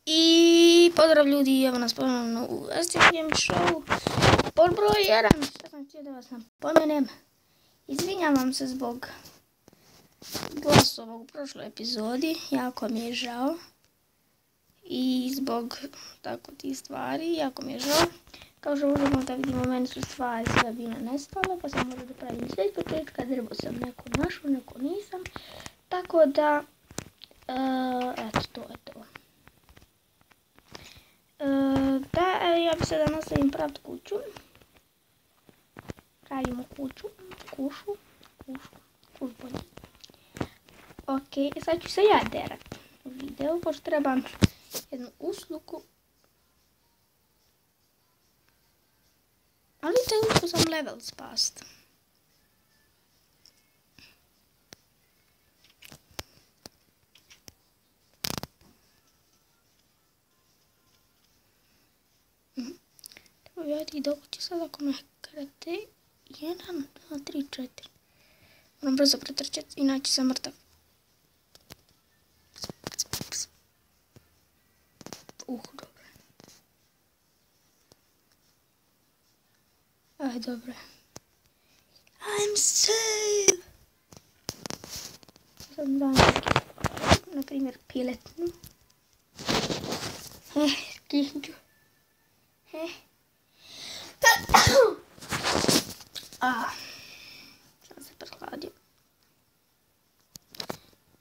I pozdrav ljudi, evo nas ponovno u SCGame Show pod broj 1. Šta sam htio da vas napomenem? Izvinjavam se zbog glasova u prošloj epizodi, jako mi je žao. I zbog tako tih stvari, jako mi je žao. Kao što možemo da vidimo, meni su stvari sve bile nestale, pa sam morao da pravim sve iz početka, drvo sam neko našao, neko nisam. Tako da, eto, to je to. Ja bi sada nastavim praviti kuću. Pravimo kuću bolje. Ok, sad ću se ja derat u videu, pošto trebam jednu uslugu. Ali te uslugu sam level spast. Ja ti dok ću sad ako me krate 1, 2, 3, 4. Moram brzo pretrčati, inače sam mrtav. Dobro. Dobro. I'm safe! Sad dam na primjer piletnu. Kihnju. Sam se prehladio.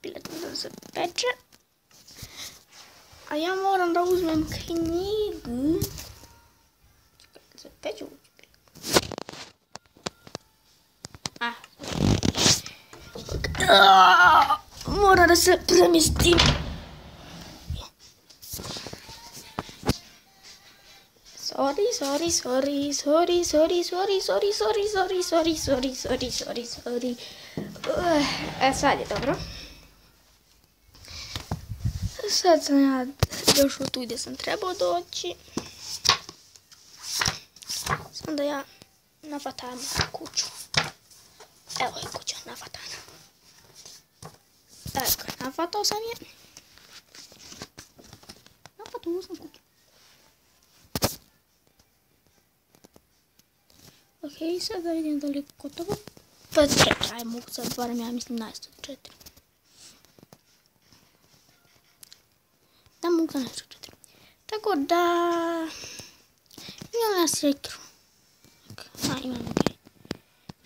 Piletno da se peče. A ja moram da uzmem knjigu. Čekaj, da se peče uđe. Mora da se premjestim. Sorry. Sad je dobro. Sad sam ja došao tu gdje sam trebao doći. Sam da ja nafatam kuću. Evo je kuća nafatana. Evo, nafatao sam je. Nafatao sam kuću. Ok, sad da vidim da li je gotovo. Pa čekaj, mogu sad barem ja mislim najsto 4. Da mogu da najsto 4. Tako da... Imam ja sekru. Imam ok.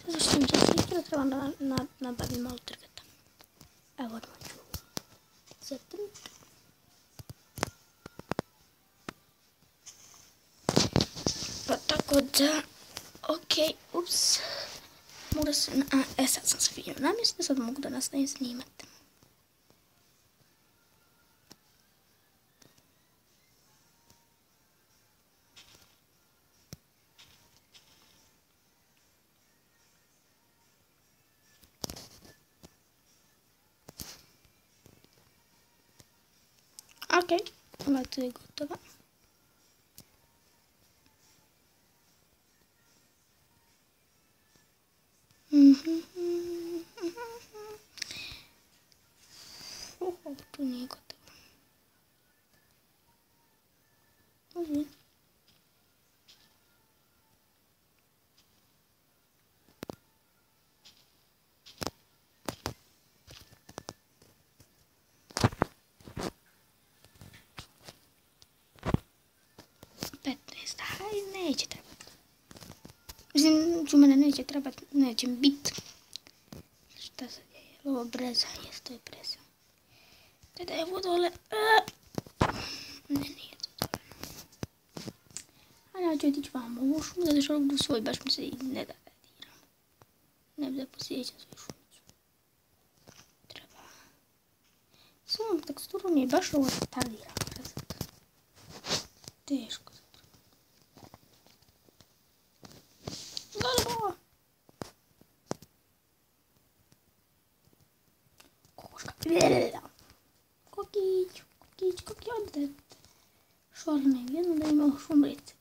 Sad zašto mi će sekru, trebam da nabavim malo trgata. Evo odmah ću zatrnuti. Pa tako da... Ok, ups. Mogu se... sad sam se vidio na mjestu, sad mogu da nastavim snimati. Ok, ona tu je gotova. Tu nije gotovo. Ovdje. Neće trebati. Mislim, u mene neće trebati, neće biti. Šta sad je? Ovo breza, jes to je breza. Da je vodole. Ne, nije to dobro. A ja ću otići vam u šumu, zato što ovdje svoj baš mi se ne da diram. Ne bi da posjećam svoju šumicu. Treba. Svom teksturu mi je baš ovo stadiram. Teško. Kokić, odde. Šorne, jedno da ima u šumbrici.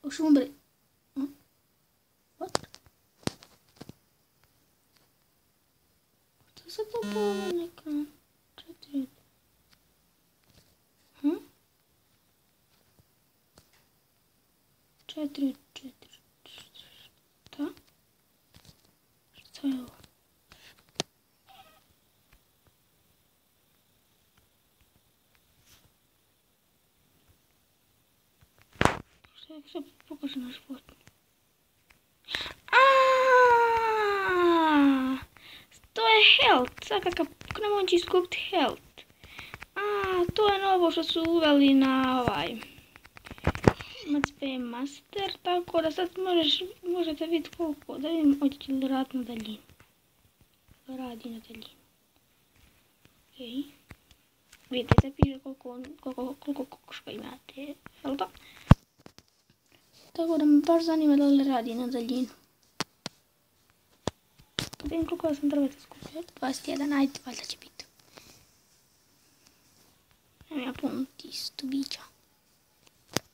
What? Što se to pojava neka? 4. 4, 4. Šta? Šta je ovo? Šta pokaže naš bot? To je health. Sad kako ne moći izgubiti health. To je novo što su uveli na ovaj MCP Master, tako da sad možete vidjeti koliko, da vidim hoćete li raditi na daljinu. Radi na daljinu. Okej. Vidite se piše koliko što imate, jel da? Tako da me baš zanima da li radi na daljinu. Da vidim koliko sam drveta skupio. 21, ajde, valjda će biti. Nemam ja puno isto bića.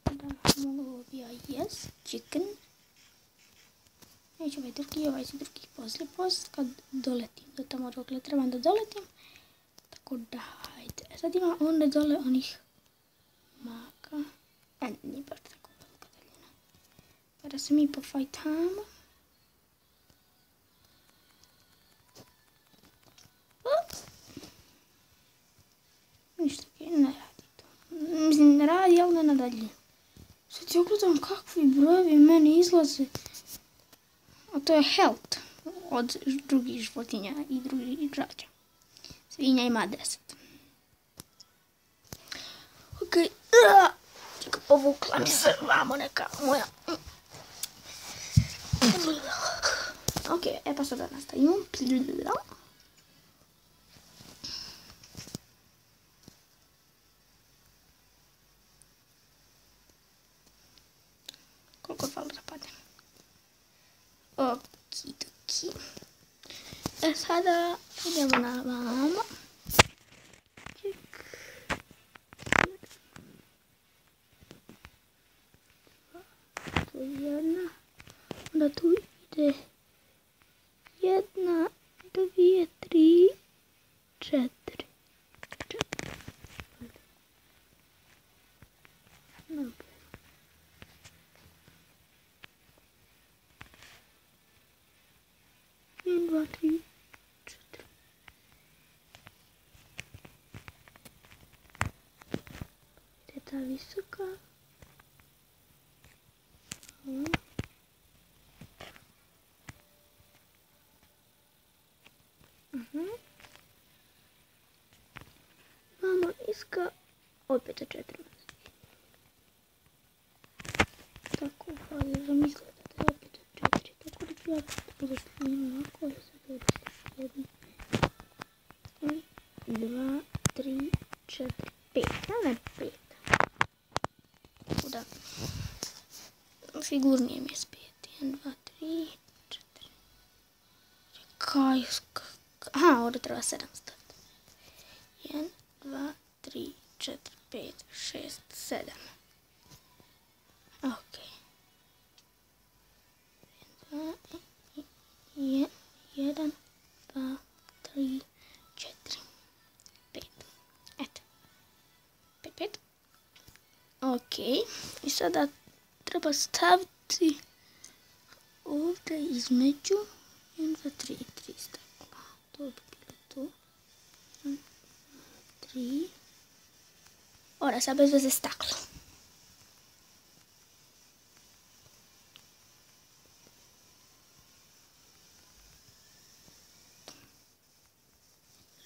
Da mogu bija yes, chicken. Neću ovaj će drugi poslije kad doletim. Do tamo dokle trebam da doletim. Tako da, hajde. Sad ima onda dole onih maka. Nije baš tako velika daljina. Pa da se mi pofajtamo. Ništa, ne radi to. Mislim, ne radi, ali ne na daljinu. Sad ja gledam kakvi brojevi meni izlaze. A to je health od drugih životinja i drugih igrača. Svinja ima 10. Okej. Čekaj, povukla mi se vamo neka moja. Okej, pa sada nastavimo. Koliko je falo da padne. Okidoki. Sada idemo na vamo. To je jedna. Onda tu ide 1, 2, 3, 4. Dva, tri, 4. Gdje je ta visoka? Imamo iska, opet je 4. Tako, hvala za misliti da je opet 4. Tako da ću ja uzeti ovako i sad uzeti 1, 2, 3, 4, 5. Ne 5. Tako da figurnije mi je spijeti. 1, 2, 3, 4. Čekaj. Aha, ovdje treba 7 staviti. 1, 2, 3, 4, 5, 6, 7. Ok. 1, 2, 3, 4, 5. Eto. 5, 5. Ok. I sada treba staviti ovdje između 1, 2, 3, 3 stakla. To bi bilo tu. 1, 3. Ora, sad bez veze staklo.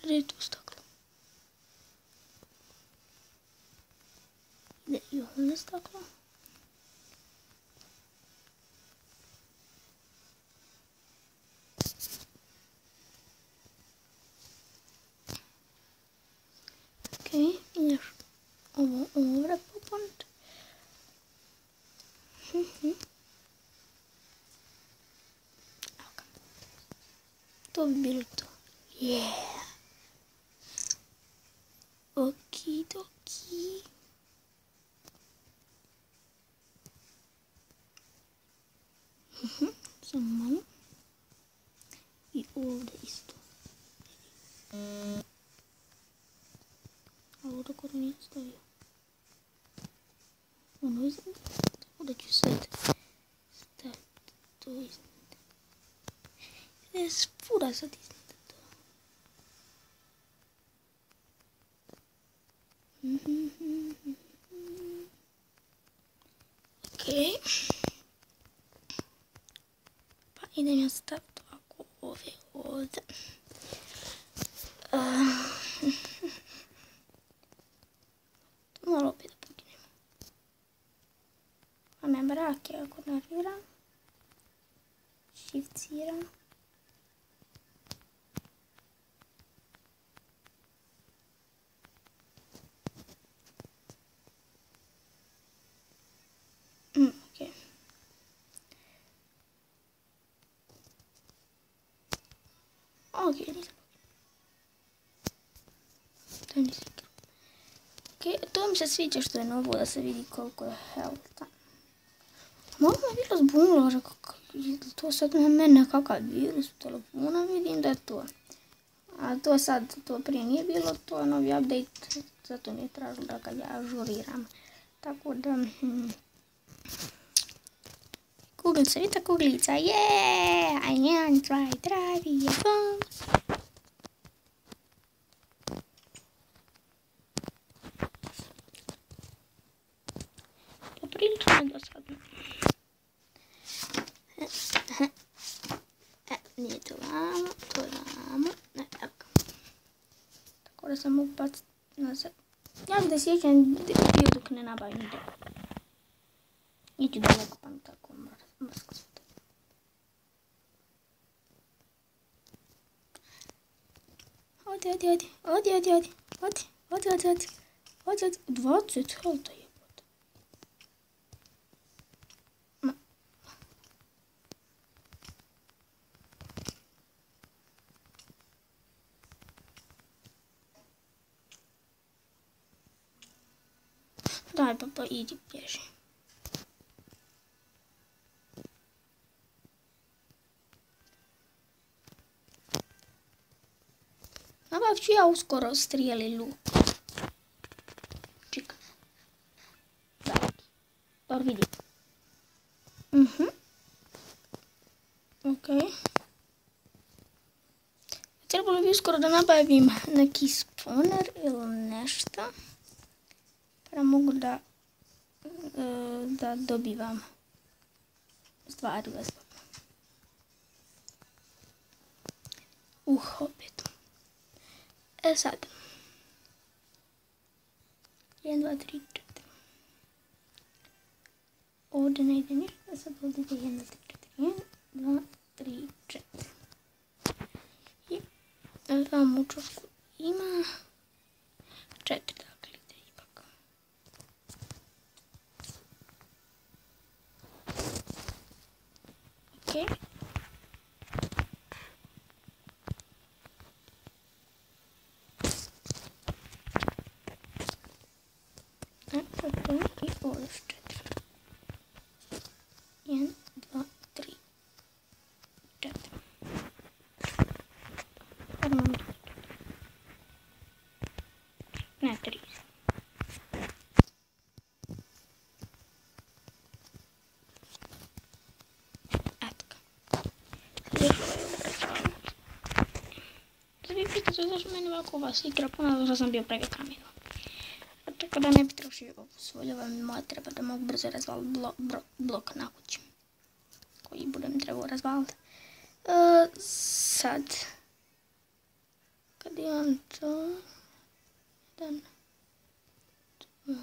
Gdje je tu staklo? Gdje je ovdje staklo? Okej, ideš ovo ovdje popuniti. To bi bilo to. Yeah! Okidoki. Samo malo. I ovdje isto. A ovdje kod nije stavio. Ono izgleda. Onda ću sad staviti to iznad. Ide spura sad iznad to. Okej. Pa idem ja staviti ovako ove ovdje. Malo opet da poginemo. A me brake ako nerviram. Shift-ciram. Okej. Okej, nisam. To je nisam. Okej, to mi se sviđa što je novo da se vidi koliko je healtha. Malo me bilo zbunilo, rekao, to sad na mene kakav virus u telefona, vidim da je to. A to sad, to prije nije bilo, to je novi update, zato mi je tražilo da kad ja ažuriram. Tako da... Kuglica, vidite kuglica, yeah! I am try, je bom! Poprilično je dosadno. Nije to vamo, to je vamo, ne, evo ga. Tako da sam mogu baciti nazad. Ja da sjećam dio dok ne nabavim drvo. Iću daleko pa mi tako mrsko sve to. Odi. 20 helta je. Daj papa, idi, bježi. Nabavit ću ja uskoro strijeli luk. Čekaj. Daleki. Dobro vidi. Okej. Trebalo bi uskoro da nabavim neki spawner ili nešto. Pa mogu da dobivam stvari besplatno. Opet. Sad. 1, 2, 3, 4. Ovdje ne ide ništa, sad ovdje ide 1, 2, 3, 4. I vam učosku ima 4, dakle ide ipak. Okej. I ovdje 4. 1, 2, 3, 4. Ne, 3. Eto ga. Da vi pitate zašto meni ovako vas igra puno, zato sam bio prega kameru. Tako da ne bi trošio ovu svoju, moja treba da mogu brzo razvaliti blok na kući koji budem trebao razvaliti. Sad, kad imam to, 1, 2,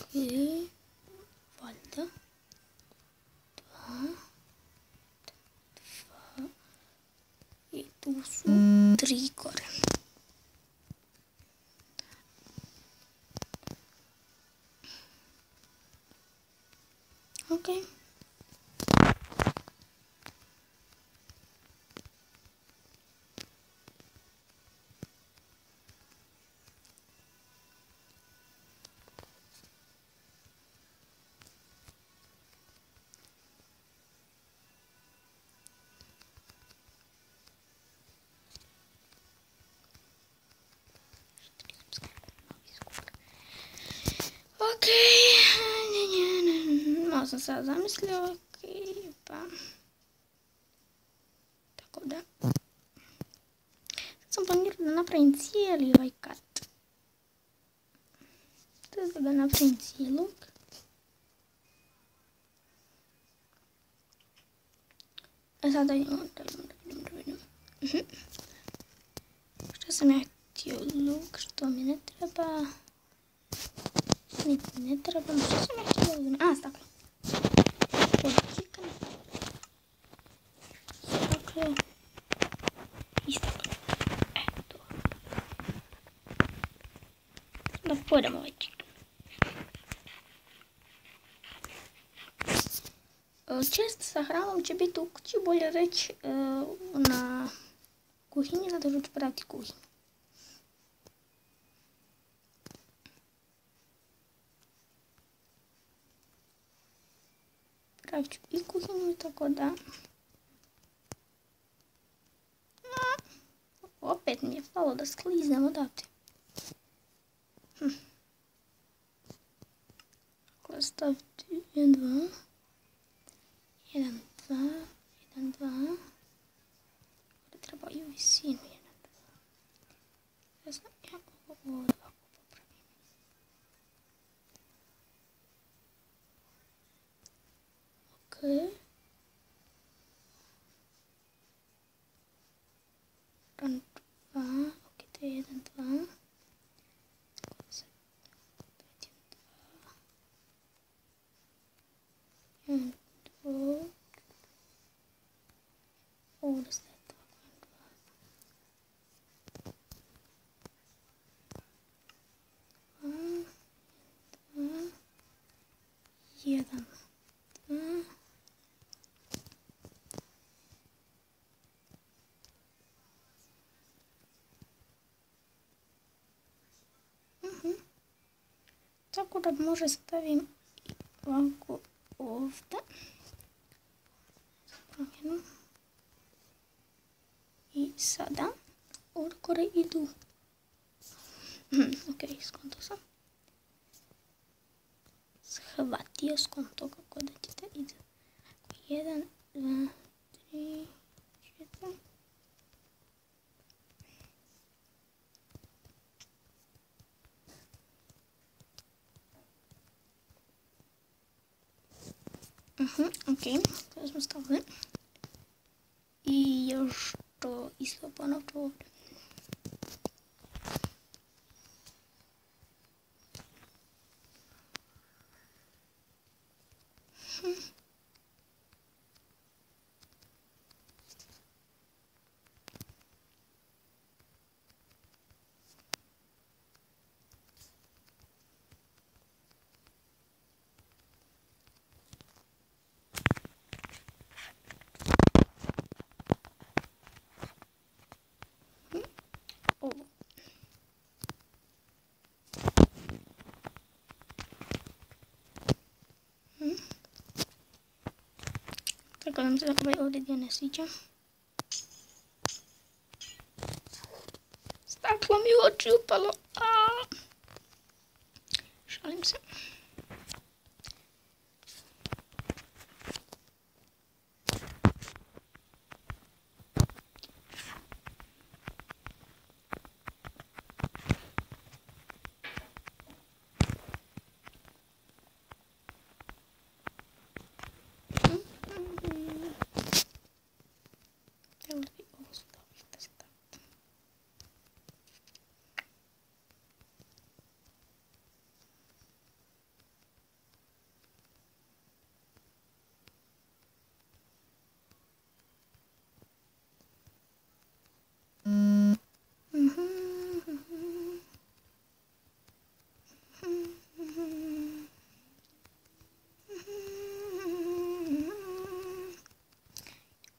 okej, valjda, 2, i tu su 3 gore. Okej. Okej. malo sam sad zamislio, ok, pa... Tako da... Sad sam planirao da napravim cijeli ovaj kat. Da ga napravim cijelog. A sada idemo da vidim. Što sam ja htio luk, što mi ne treba. Niti ne treba, što sam ja htio uzmem. A, staklo. Podčikam. Staklo. I staklo. To. Da podam ovaj čik. Čest sa hranom će biti u kući, bolje reći na kuhinji, zato što ću praviti kuhinju. Pravit ću i kuhinju, tako da... Opet mi je falo da skliznem odavde. Dakle, staviti 1, 2... 1, 2, 1, 2. Ovdje treba i u visinu 1, 2. Ja znam, ja ovo ovako popravim. Ok. 1, 2, ok, to je 1, 2. Sad, 1, 2. Ovdje ste tako 1, 2, 1, 2. Tako da može stavim ovako ovdje. Promjenu. I sada ovdje kore idu. Ok, skonto sam. Shvatio skonto kako da ćete ide. 1, 2, 3, 4. Ok, to smo stavili. I još to isto ponovno ovdje. Tako nam se ovaj ovdje dio ne sviđa. Staklo mi u oči upalo. Šalim se.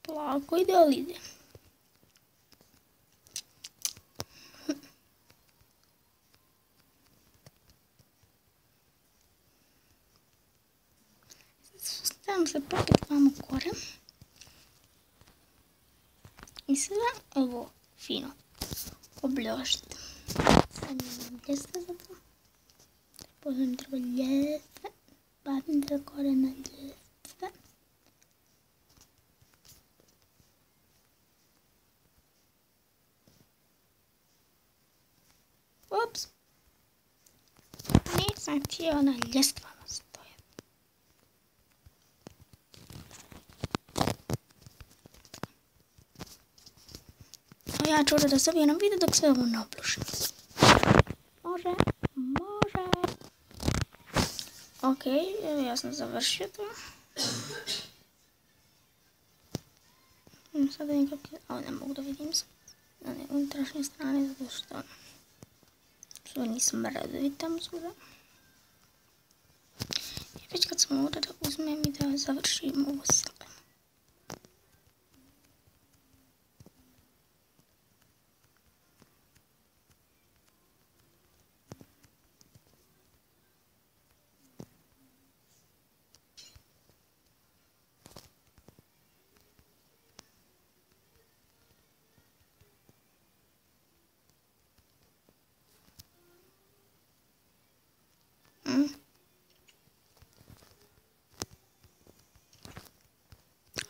Polako ide, ali ide. Stavim se popet vamo gore. I sada ovo fino obljošiti. Sad mi imam ljestve za to. Pozvam treba ljestve. Ладно, da gore na ljestve. Ups. Nisam htio na ljestvama stojati. Ja ću da se jedan video dok sve ovo ne oplušim. Može. Ok, ja sam završio to. Sada nikako... ne mogu da vidim na unutrašnje strane zato što su oni smrdovi tamo svuda. I već kad sam ovdje da uzmem i da završim ovo sve.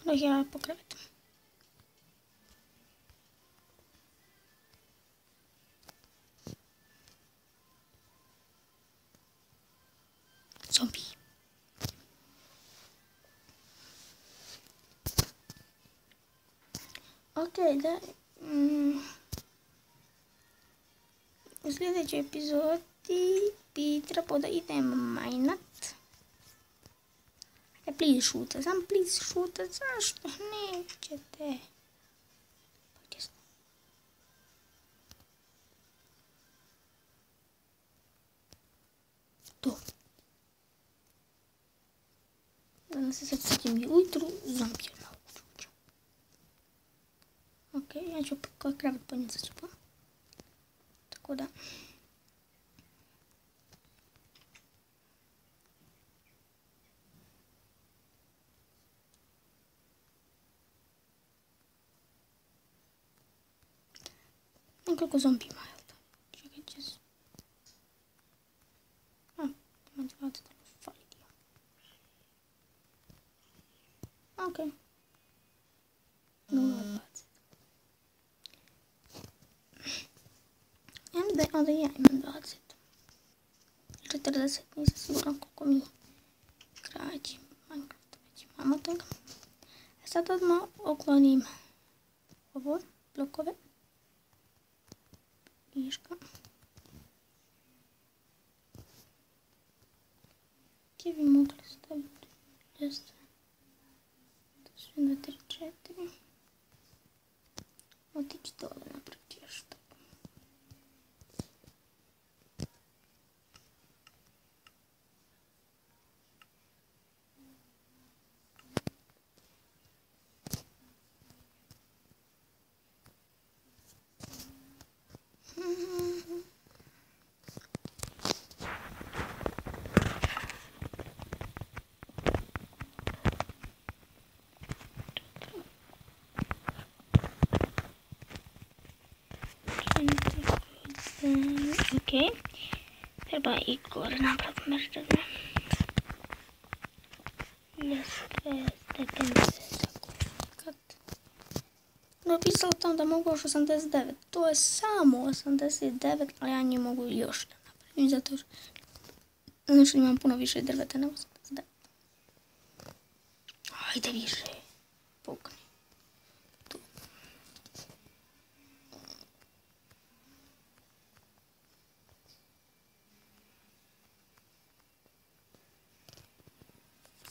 Da ih ja po krevetu. Zombi. Ok, da... U sljedećoj epizodi bi trebao da idem majnat. Please šuta, sam please šuta, zašto nećete? To. Danas se sad sjetim ujutru, zombije na uđuđu. Ok, ja ću krevet ponijeti za sobom. Tako da... Nekoliko zombi ima, jel da? Čekaj, će se... ima 20, ali fali dio. Ok. 0,20. Onda ja imam 20. 40, nisam siguran koliko mi kraći. Minecraft već imamo toga. Sad odmah oklonim ovo, blokove. Viška. Gdje bi mogli staviti ljestve? To su 1, 2, 3, 4. Otići dole napraviti još to. Ok, treba i gore napraviti mrežave. Ljestve, stepenice, tako kad. Napisala tam da mogu još 89, to je samo 89, ali ja nje mogu još da napravim, zato što imam puno više drveta na 89. Ajde više, pukni.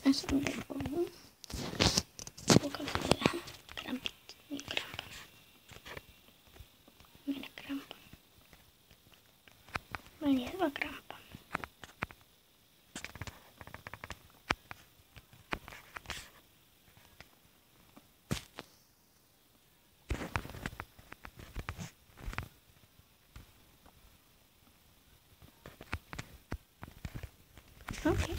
Ja sam da ovu. Pokazuje krampit, nije krampa. Mene krampa. Meni je dva krampa. Ok.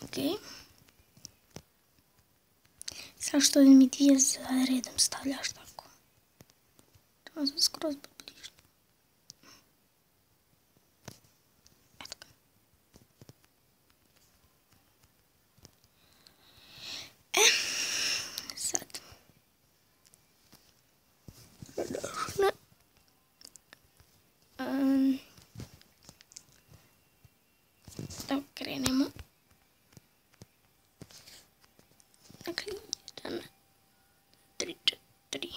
Ok. Sad što mi dvije za redom stavljaš tako. Tamo sam skroz bliže. Eto ga. Sad. Da krenemo. Dakle, 1, 3, 4.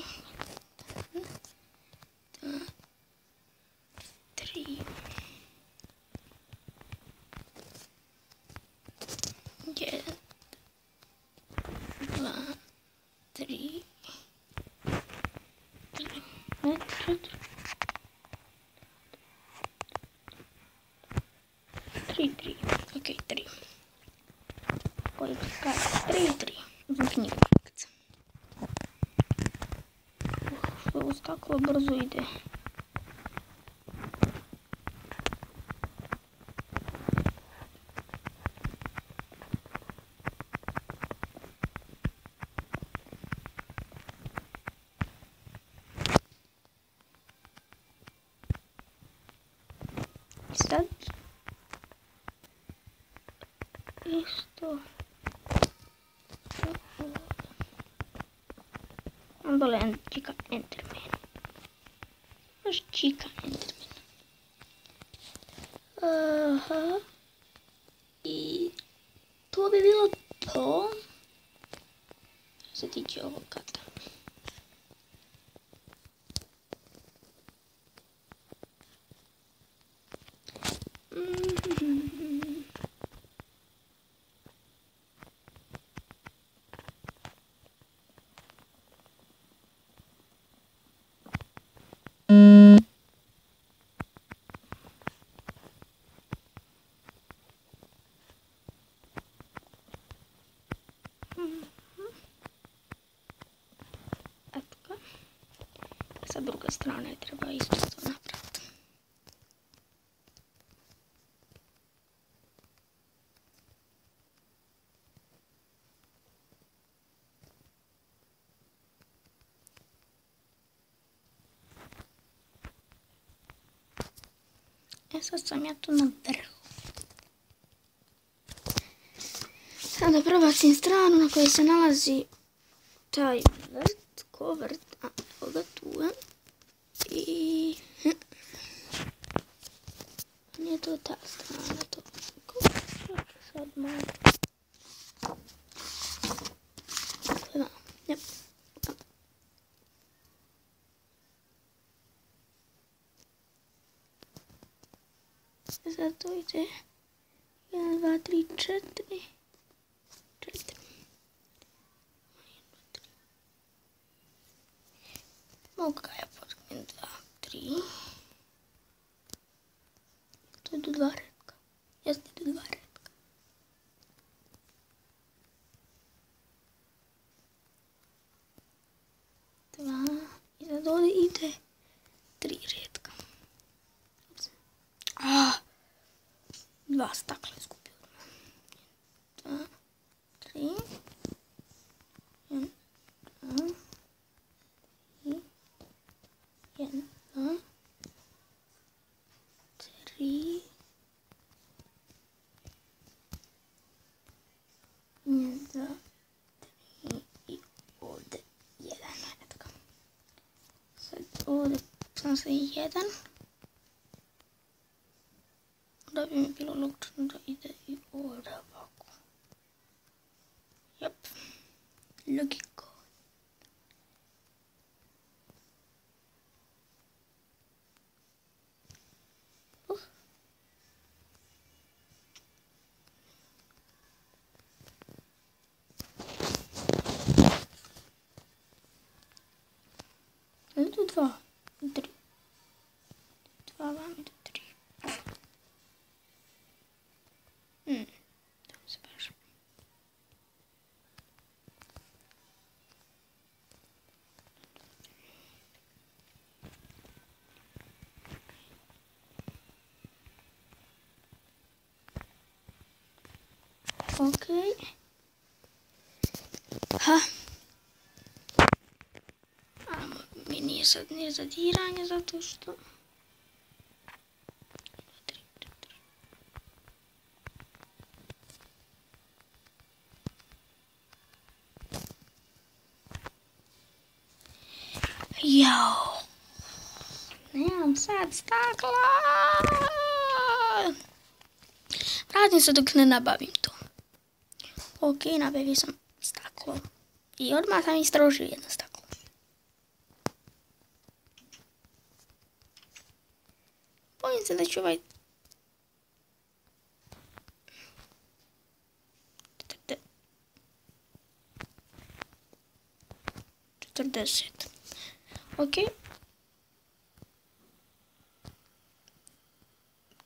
2, 3. 1, 2, 3. 3. Ok, 3. Koliko kada? 3. Uzmem knjigu. Ovo tako brzo ide. I sad isto dole čika Enderman. Baš čika Enderman. Aha. I to bi bilo to. Što se tiče ovog kata. Sa druge strane treba isto to napraviti. Sad sam ja tu na vrhu. Sad da prebacim stranu na kojoj se nalazi taj vrt, ko vrt, a evo ga tu je. I nije to ta strana, to sad malo. Da, jep. Sad to ide 1, 2, 3, 4. 4. Mogu ga ja podgledam 2, 3. To idu 2 redka. Jeste idu 2 redka. I sad ovdje ide 3 redka. 2 stakla izgubio. 2, 3. 1, 2. 1, 2, 3, 1, 2, 3 i ovdje 1. Sad ovdje sam se 1. Da bi mi bilo logično da ide i ovdje ovako. Jep, logiko. Idu 2, 3. 2 vam idu 3. Tamo se baš. Okej. Ha. Meni je nije sad nije zadiranje zato što... Jao. Nemam sad stakla. Vratim se dok ne nabavim to. Ok, nabavio sam staklo. I odmah sam istrošio jedno staklo. Bojim se da ću ovaj... 40. Ok.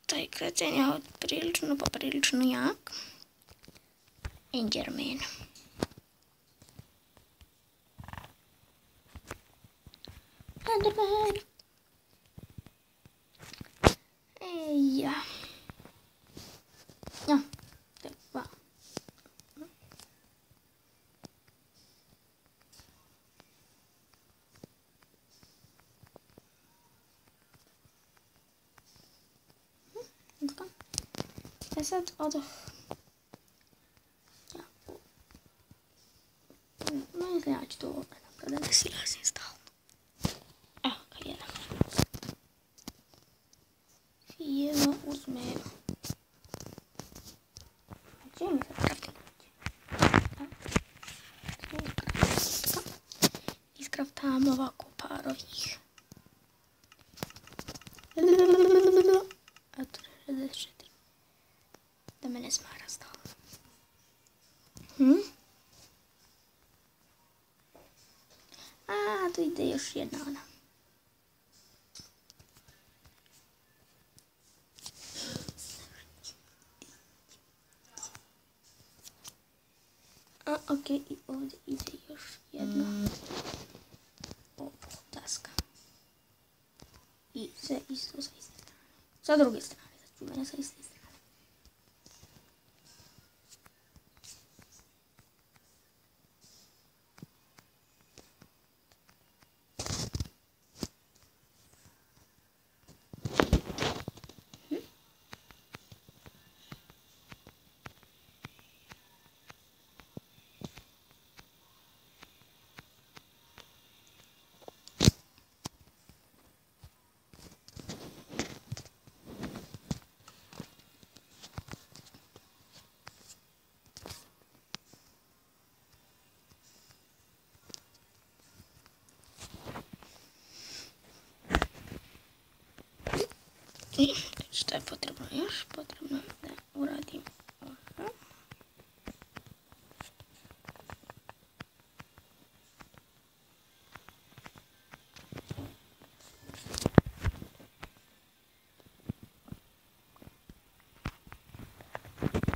Taj kreten je poprilično jak. Enderman. Enderman. Ja. Ja. Treba. E sad odoh. Ja. Mislim ja ću to ovo napraviti da si lazim stalno. Evo ga jedan. Jedno uzmemo. Gdje mi se krafti? Iskraftamo ovako par ovih. Eto, 64. Da me ne smara stalno. A, tu ide još jedna ona. A, ok, i ovdje ide još jedna. Ovo, daska. I sve isto sa iste strane. Sa druge strane, znači mene sa iste strane. I što je potrebno još? Potrebno je da uradim ovo.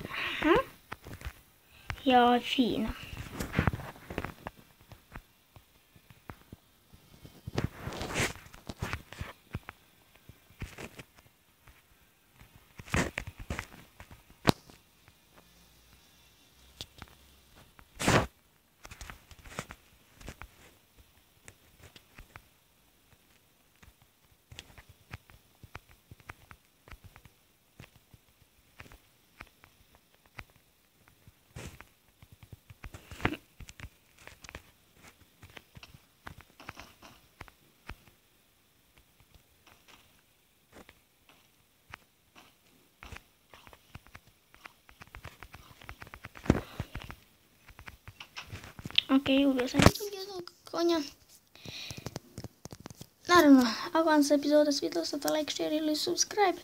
Aha. Ja, fino. Ok, ubio sam jednog konja. Naravno, ako vam se epizoda svidjela, stavite like, share ili subscribe.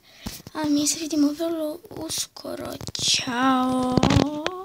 A mi se vidimo vrlo uskoro. Ćao!